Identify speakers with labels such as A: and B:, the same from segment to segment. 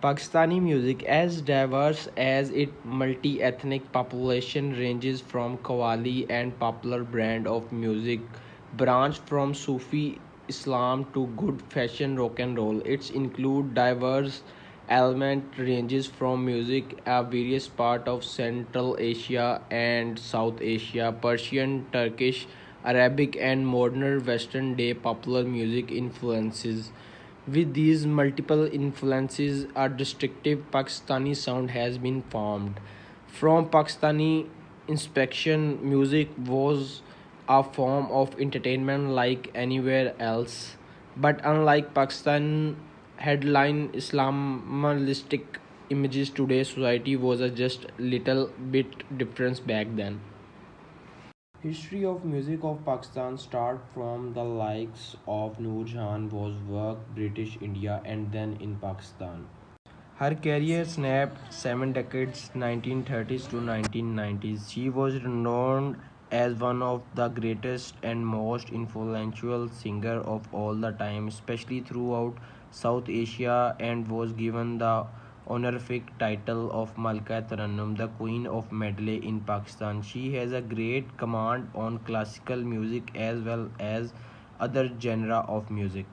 A: Pakistani music, as diverse as its multi-ethnic population, ranges from Qawwali and popular brand of music, branched from Sufi Islam to good fashion rock and roll. It's include diverse element ranges from music various part of Central Asia and South Asia, Persian, Turkish, Arabic, and modern Western day popular music influences. With these multiple influences, a distinctive Pakistani sound has been formed. From Pakistani inspection, music was a form of entertainment like anywhere else. But unlike Pakistan headline Islamistic images today, society was a just little bit different back then. History of music of Pakistan start from the likes of Noor Jahan was work British India and then in Pakistan. Her career snapped 7 decades 1930s to 1990s. She was renowned as one of the greatest and most influential singer of all the time, especially throughout South Asia, and was given the honorific title of Malka Tarannum, the Queen of Medley in Pakistan. She has a great command on classical music as well as other genre of music.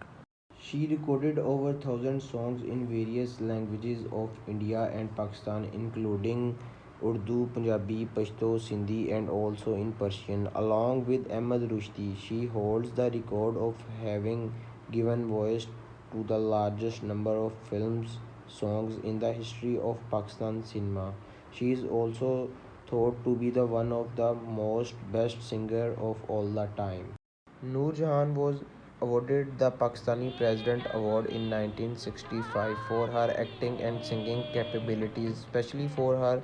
A: She recorded over 1,000 songs in various languages of India and Pakistan, including Urdu, Punjabi, Pashto, Sindhi, and also in Persian. Along with Ahmad Rushdie, she holds the record of having given voice to the largest number of films songs in the history of Pakistan cinema. She is also thought to be the one of the most best singer of all the time. Noor Jahan was awarded the Pakistani President Award in 1965 for her acting and singing capabilities, especially for her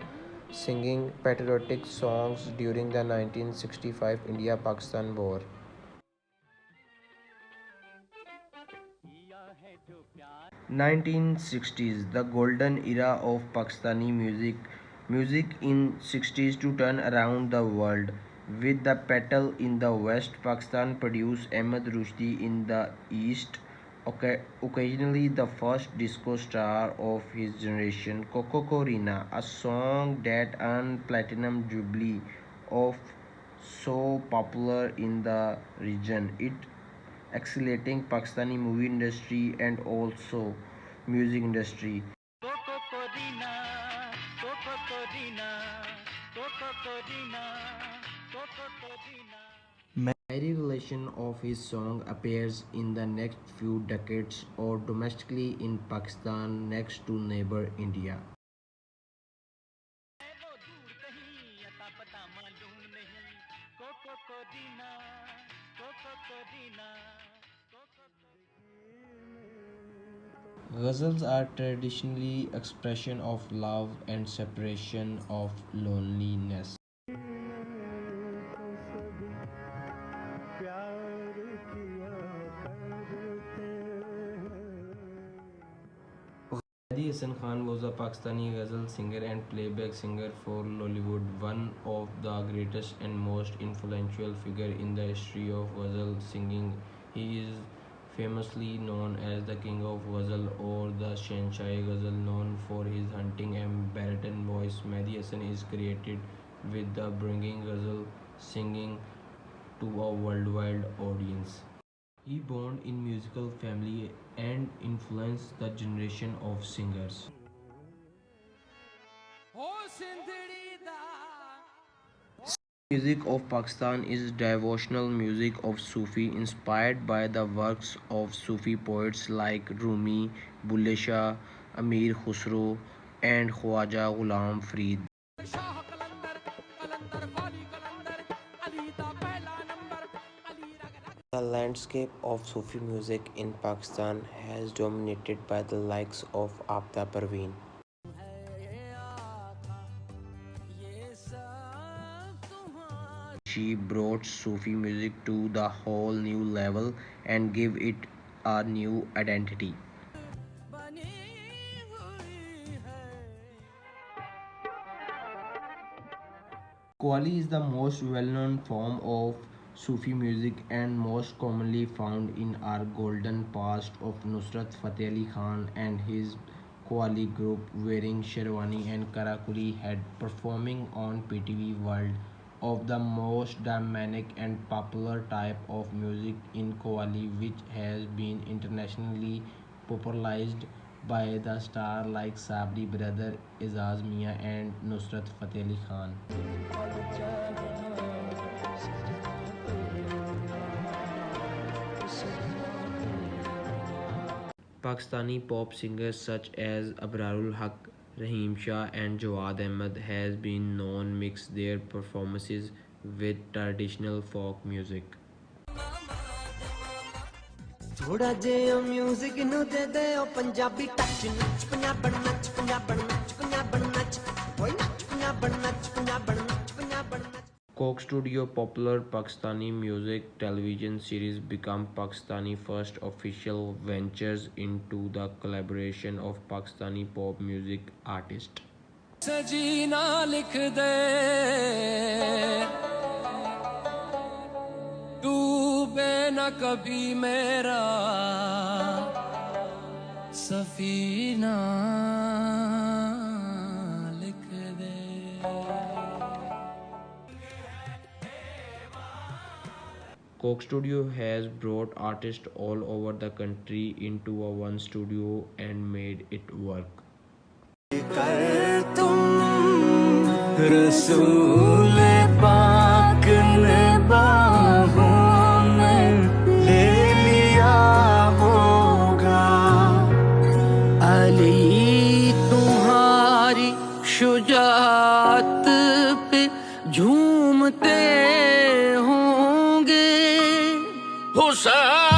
A: singing patriotic songs during the 1965 India-Pakistan War. 1960s, the golden era of Pakistani music. Music in 60s to turn around the world. With the petal in the west, Pakistan produced Ahmed Rushdie in the east, occasionally the first disco star of his generation, Coco Corina, a song that earned platinum jubilee of so popular in the region. It accelerating Pakistani movie industry and also music industry. Many relation of his song appears in the next few decades or domestically in Pakistan next to neighbor India. Ghazals are traditionally expression of love and separation of loneliness. Mehdi Hasan Khan was a Pakistani ghazal singer and playback singer for Lollywood, one of the greatest and most influential figure in the history of ghazal singing. He is famously known as the King of Ghazal or the Shenshai Ghazal, known for his haunting and baritone voice. Mehdi Hasan is credited with the bringing ghazal singing to a worldwide audience. He born in musical family and influenced the generation of singers. Music of Pakistan is devotional music of Sufi inspired by the works of Sufi poets like Rumi, Bulle Shah, Amir Khusro and Khwaja Ghulam Farid. The landscape of Sufi music in Pakistan has dominated by the likes of Apta Parveen. She brought Sufi music to the whole new level and gave it a new identity. Qawwali is the most well-known form of Sufi music and most commonly found in our golden past of Nusrat Fateh Ali Khan and his Qawwali group wearing sherwani and karakuli head performing on PTV World of the most dynamic and popular type of music in Qawwali, which has been internationally popularized by the stars like Sabri brother Izaz Mia and Nusrat Fateh Ali Khan. Pakistani pop singers such as Abrarul Haq, Raheem Shah, and Jawad Ahmed has been known mix their performances with traditional folk music. ਥੋੜਾ ਜਿਹਾ music ਨੂੰ ਦੇ ਦੇ ਉਹ Punjabi touch ਨੱਚ ਪੰਜਾਬਣ ਨੱਚ ਪੰਜਾਬਣ ਨੱਚ ਪੰਜਾਬਣ ਨੱਚ ਓਏ ਨੱਚ ਪੰਜਾਬਣ ਨੱਚ ਪੰਜਾਬਣ ਨੱਚ ਪੰਜਾਬਣ ਨੱਚ Coke Studio popular Pakistani music television series become Pakistani first official ventures into the collaboration of Pakistani pop music artists. सजीना लिख दे डूबे न कभी मेरा सफीना लिख दे Coke Studio has brought artists all over the country into a one studio and made it work. कर तुम रसूल पाक ने बाहों में ले लिया होगा अली तुम्हारी शुजाअत पे झूमते होंगे हुसैन